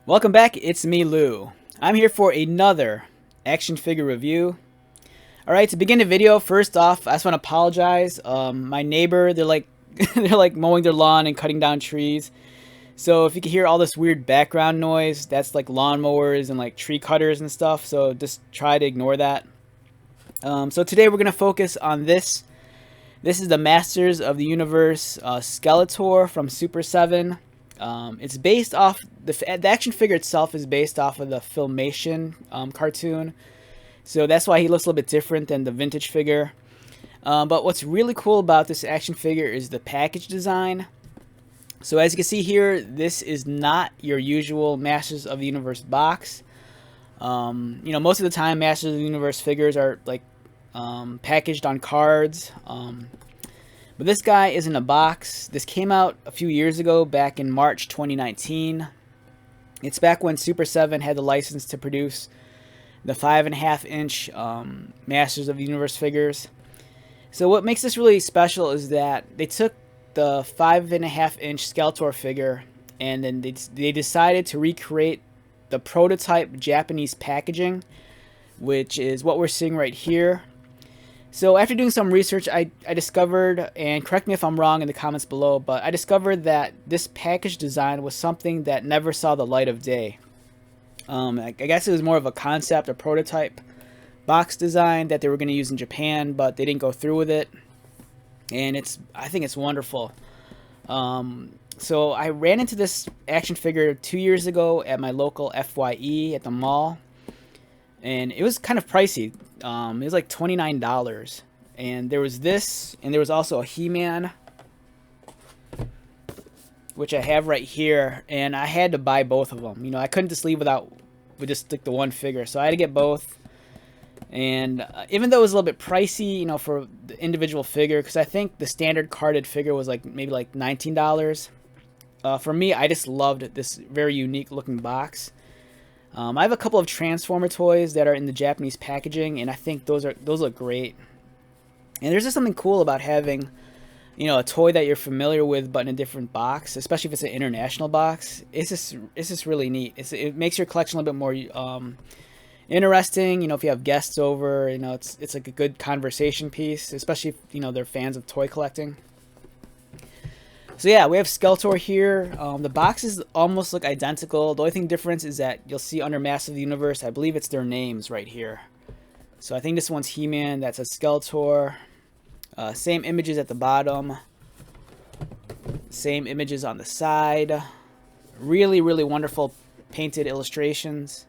Welcome back, it's me, Lou. I'm here for another action figure review. Alright, to begin the video, first off, I just want to apologize. My neighbor, they're like they're like mowing their lawn and cutting down trees. So if you can hear all this weird background noise, that's like lawnmowers and like tree cutters and stuff, so just try to ignore that. So today we're going to focus on this. This is the Masters of the Universe Skeletor from Super 7. It's based off, the action figure itself is based off of the Filmation cartoon. So that's why he looks a little bit different than the vintage figure. But what's really cool about this action figure is the package design. So as you can see here, this is not your usual Masters of the Universe box. Most of the time Masters of the Universe figures are like packaged on cards. But this guy is in a box. This came out a few years ago, back in March 2019. It's back when Super 7 had the license to produce the 5.5-inch Masters of the Universe figures. So what makes this really special is that they took the 5.5-inch Skeletor figure and then they decided to recreate the prototype Japanese packaging, which is what we're seeing right here. So after doing some research, I discovered, and correct me if I'm wrong in the comments below, but I discovered that this package design was something that never saw the light of day. I guess it was more of a concept or prototype box design that they were going to use in Japan, but they didn't go through with it. And I think it's wonderful. So I ran into this action figure 2 years ago at my local FYE at the mall. And it was kind of pricey. It was like $29. And there was this, and there was also a He-Man, which I have right here. And I had to buy both of them. I couldn't just leave with just like the one figure. So I had to get both. And even though it was a little bit pricey, for the individual figure, because I think the standard carded figure was like maybe like $19. For me, I just loved this very unique looking box. I have a couple of Transformer toys that are in the Japanese packaging, and I think those look great. And there's just something cool about having, a toy that you're familiar with but in a different box, especially if it's an international box. It's just really neat. It makes your collection a little bit more interesting. If you have guests over, it's like a good conversation piece, especially if they're fans of toy collecting. So yeah, we have Skeletor here. The boxes almost look identical. The only thing difference is that you'll see under Masters of the Universe, I believe it's their names right here. So I think this one's He-Man, that's a Skeletor. Same images at the bottom. Same images on the side. Really, really wonderful painted illustrations.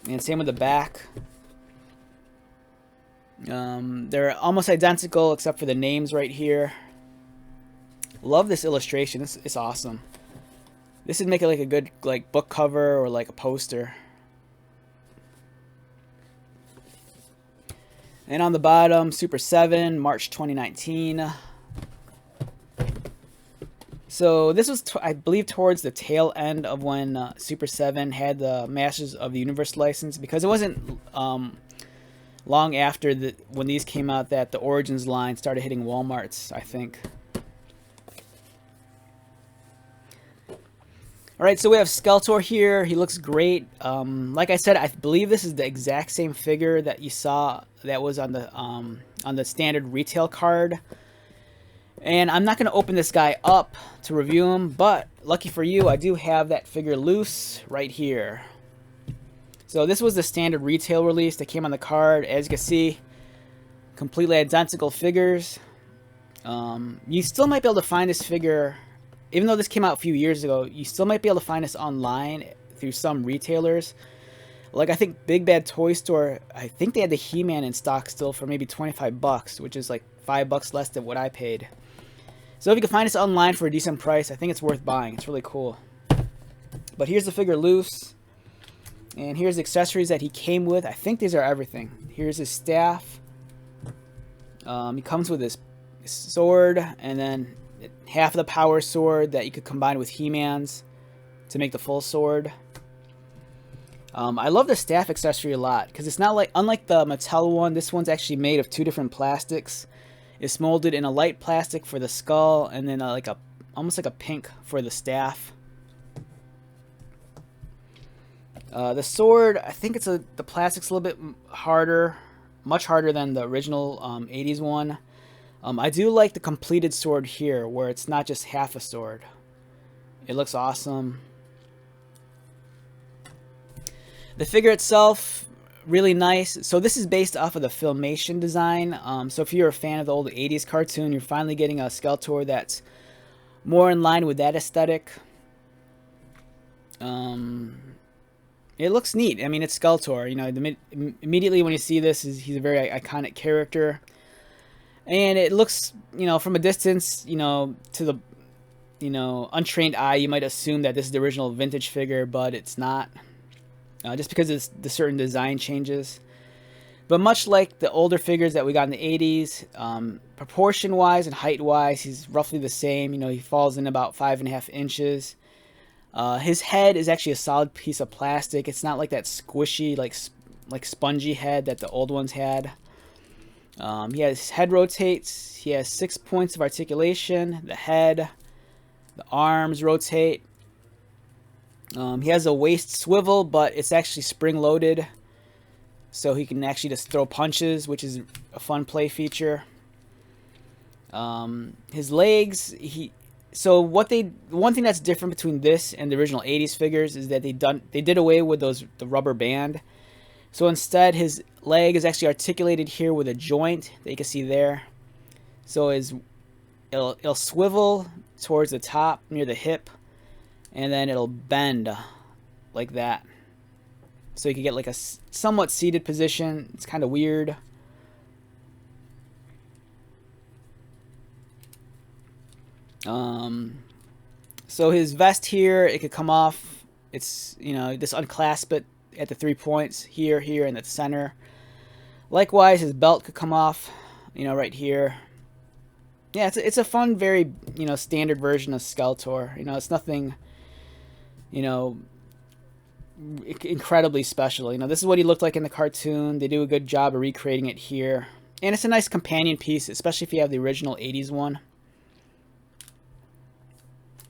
And same with the back. They're almost identical except for the names right here. Love this illustration. It's awesome. This would make it like a good book cover or like a poster. And on the bottom, Super 7, March 2019. So this was, I believe, towards the tail end of when Super 7 had the Masters of the Universe license, because it wasn't long after when these came out that the Origins line started hitting Walmarts, I think. Alright, so we have Skeletor here. He looks great. Like I said, I believe this is the exact same figure that you saw that was on the standard retail card. And I'm not going to open this guy up to review him, but lucky for you, I do have that figure loose right here. So this was the standard retail release that came on the card. As you can see, completely identical figures. You still might be able to find this figure, even though this came out a few years ago, you still might be able to find this online through some retailers. Like I think Big Bad Toy Store, I think they had the He-Man in stock still for maybe 25 bucks, which is like $5 less than what I paid. So if you can find this online for a decent price, I think it's worth buying. It's really cool. But here's the figure loose. And here's the accessories that he came with. I think these are everything. Here's his staff. He comes with his sword, and then half of the power sword that you could combine with He-Man's to make the full sword. I love the staff accessory a lot because it's not unlike the Mattel one, this one's actually made of two different plastics. It's molded in a light plastic for the skull and then almost like a pink for the staff. The sword, I think the plastic's a little bit harder, much harder than the original 80s one. I do like the completed sword here, where it's not just half a sword. It looks awesome. The figure itself, really nice. So this is based off of the Filmation design. So if you're a fan of the old 80s cartoon, you're finally getting a Skeletor that's more in line with that aesthetic. It looks neat. I mean, it's Skeletor. You know, immediately when you see this, he's a very iconic character. And it looks, you know, from a distance, you know, to the, you know, untrained eye, you might assume that this is the original vintage figure, but it's not. Just because it's the certain design changes. But much like the older figures that we got in the 80s, proportion-wise and height-wise, he's roughly the same. You know, he falls in about 5.5 inches. His head is actually a solid piece of plastic. It's not like that squishy, like spongy head that the old ones had. His head rotates. He has 6 points of articulation. The head, the arms rotate. He has a waist swivel, but it's actually spring-loaded, so he can actually just throw punches, which is a fun play feature. His legs, one thing that's different between this and the original 80s figures is that they did away with the rubber band. So instead, his leg is actually articulated here with a joint that you can see there. So it'll swivel towards the top near the hip, and then it'll bend like that. So you can get like a somewhat seated position. It's kind of weird. So his vest here, it could come off. It's, you know, just unclasp it at the 3 points here, and at the center. Likewise, his belt could come off, you know, right here. Yeah, it's a fun, very, you know, standard version of Skeletor. You know, it's nothing, you know, incredibly special. You know, this is what he looked like in the cartoon. They do a good job of recreating it here. And it's a nice companion piece, especially if you have the original 80s one.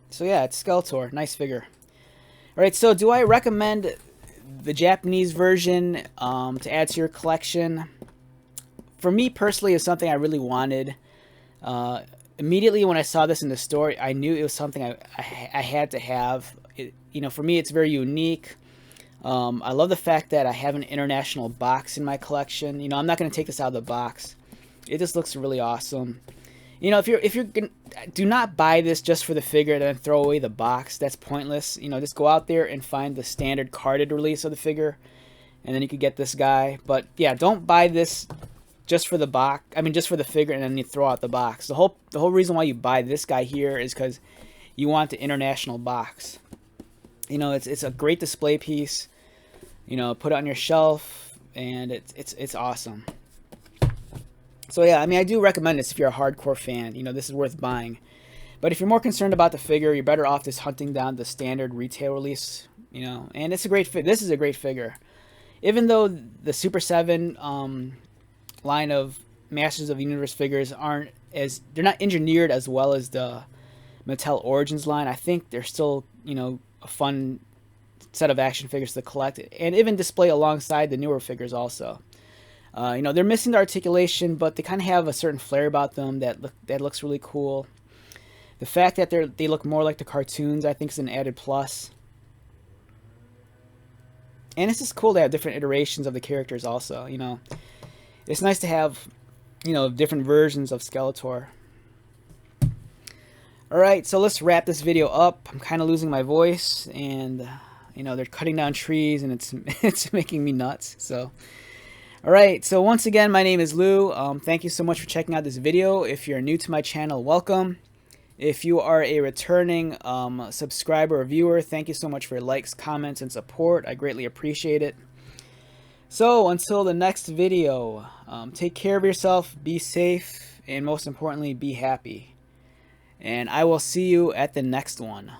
So yeah, it's Skeletor. Nice figure. Alright, so do I recommend the Japanese version to add to your collection? For me personally, it's something I really wanted. Immediately when I saw this in the store, I knew it was something I had to have. You know, for me, it's very unique. I love the fact that I have an international box in my collection. You know, I'm not going to take this out of the box. It just looks really awesome. You know, if you're gonna, do not buy this just for the figure and then throw away the box. That's pointless. You know, just go out there and find the standard carded release of the figure, and then you could get this guy. But yeah, don't buy this just for the box. I mean, just for the figure, and then you throw out the box. The whole reason why you buy this guy here is because you want the international box. You know, it's a great display piece. You know, put it on your shelf, and it's awesome. So yeah, I mean, I do recommend this if you're a hardcore fan. You know, this is worth buying. But if you're more concerned about the figure, you're better off just hunting down the standard retail release. You know, and it's a great fit. This is a great figure. Even though the Super 7 line of Masters of the Universe figures they're not engineered as well as the Mattel Origins line, I think they're still, you know, a fun set of action figures to collect and even display alongside the newer figures also. You know, they're missing the articulation, but they kind of have a certain flair about them that looks really cool. The fact that they look more like the cartoons, I think, is an added plus. And it's just cool to have different iterations of the characters also. You know, it's nice to have, you know, different versions of Skeletor. Alright, so let's wrap this video up. I'm kind of losing my voice, and, you know, they're cutting down trees, and it's making me nuts, so... Alright, so once again, my name is Lou. Thank you so much for checking out this video. If you're new to my channel, welcome. If you are a returning subscriber or viewer, thank you so much for your likes, comments, and support. I greatly appreciate it. So, until the next video, take care of yourself, be safe, and most importantly, be happy. And I will see you at the next one.